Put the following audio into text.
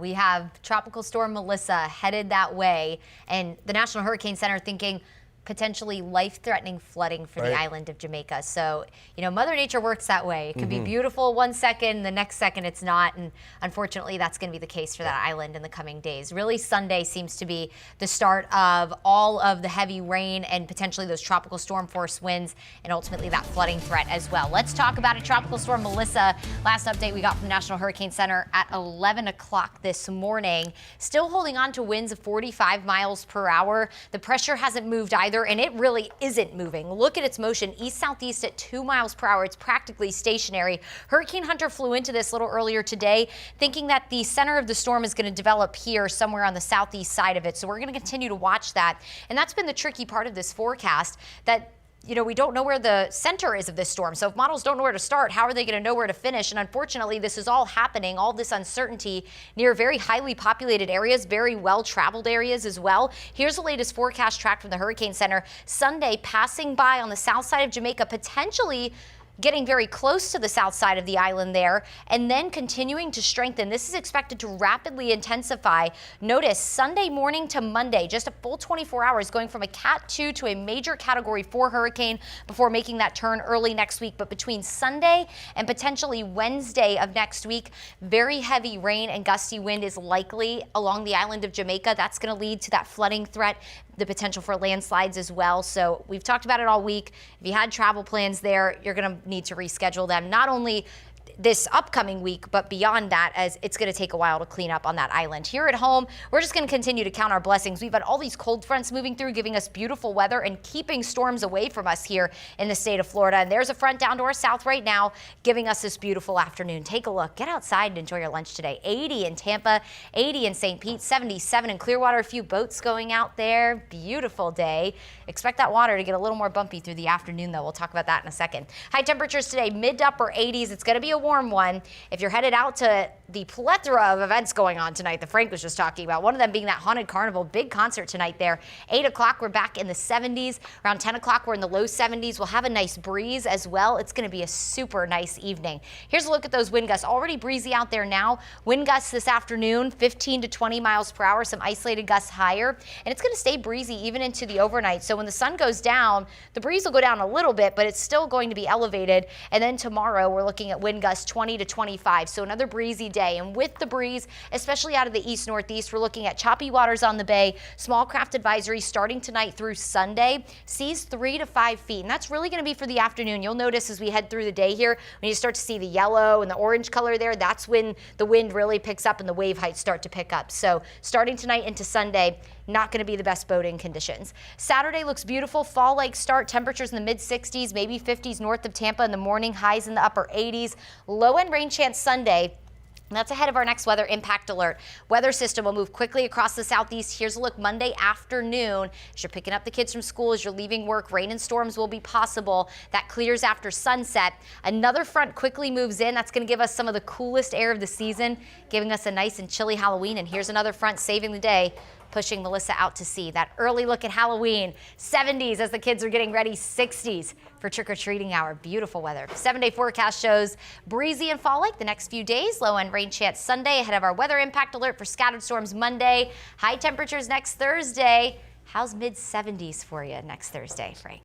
We have Tropical Storm Melissa headed that way, and the National Hurricane Center thinking potentially life-threatening flooding for the island of Jamaica. So, you know, Mother Nature works that way. It can be beautiful one second, the next second it's not, and unfortunately that's going to be the case for that island in the coming days. Really, Sunday seems to be the start of all of the heavy rain and potentially those tropical storm force winds and ultimately that flooding threat as well. Let's talk about it. Tropical Storm Melissa, last update we got from the National Hurricane Center at 11 o'clock this morning. Still holding on to winds of 45 miles per hour. The pressure hasn't moved either, and it really isn't moving. Look at its motion, east-southeast at 2 miles per hour. It's practically stationary. Hurricane Hunter flew into this a little earlier today, thinking that the center of the storm is going to develop here somewhere on the southeast side of it. So we're going to continue to watch that. And that's been the tricky part of this forecast, that you know, we don't know where the center is of this storm. So if models don't know where to start, how are they going to know where to finish? And unfortunately, this is all happening, all this uncertainty, near very highly populated areas, very well-traveled areas as well. Here's the latest forecast track from the Hurricane Center. Sunday, passing by on the south side of Jamaica, potentially getting very close to the south side of the island there, and then continuing to strengthen. This is expected to rapidly intensify. Notice Sunday morning to Monday, just a full 24 hours, going from a Cat 2 to a major Category 4 hurricane before making that turn early next week. But between Sunday and potentially Wednesday of next week, very heavy rain and gusty wind is likely along the island of Jamaica. That's going to lead to that flooding threat, the potential for landslides as well. So we've talked about it all week. If you had travel plans there, you're going to need to reschedule them, not only this upcoming week, but beyond that, as it's going to take a while to clean up on that island. Here at home, we're just going to continue to count our blessings. We've had all these cold fronts moving through, giving us beautiful weather and keeping storms away from us here in the state of Florida. And there's a front down to our south right now, giving us this beautiful afternoon. Take a look. Get outside and enjoy your lunch today. 80 in Tampa, 80 in St. Pete, 77 in Clearwater. A few boats going out there. Beautiful day. Expect that water to get a little more bumpy through the afternoon, though. We'll talk about that in a second. High temperatures today, mid to upper 80s. It's going to be a warm one. If you're headed out to the plethora of events going on tonight that Frank was just talking about, one of them being that Haunted Carnival, big concert tonight there. 8 o'clock, we're back in the 70s. Around 10 o'clock, we're in the low 70s. We'll have a nice breeze as well. It's going to be a super nice evening. Here's a look at those wind gusts. Already breezy out there now. Wind gusts this afternoon, 15 to 20 miles per hour, some isolated gusts higher. And it's going to stay breezy even into the overnight. So when the sun goes down, the breeze will go down a little bit, but it's still going to be elevated. And then tomorrow, we're looking at wind gusts 20 to 25. So another breezy day. And with the breeze, especially out of the east-northeast, we're looking at choppy waters on the bay, small craft advisory starting tonight through Sunday, seas 3 to 5 feet. And that's really going to be for the afternoon. You'll notice as we head through the day here, when you start to see the yellow and the orange color there, that's when the wind really picks up and the wave heights start to pick up. So starting tonight into Sunday, not going to be the best boating conditions. Saturday looks beautiful. Fall-like start. Temperatures in the mid-60s, maybe 50s north of Tampa in the morning. Highs in the upper 80s. Low-end rain chance Sunday. That's ahead of our next weather impact alert. Weather system will move quickly across the southeast. Here's a look Monday afternoon. As you're picking up the kids from school, as you're leaving work, rain and storms will be possible. That clears after sunset. Another front quickly moves in. That's going to give us some of the coolest air of the season, giving us a nice and chilly Halloween. And here's another front saving the day, pushing Melissa out to sea. That early look at Halloween, 70s as the kids are getting ready, 60s for trick-or-treating hour. Beautiful weather. 7-day forecast shows breezy and fall-like the next few days. Low-end rain chance Sunday ahead of our weather impact alert for scattered storms Monday. High temperatures next Thursday. How's mid-70s for you next Thursday, Frank?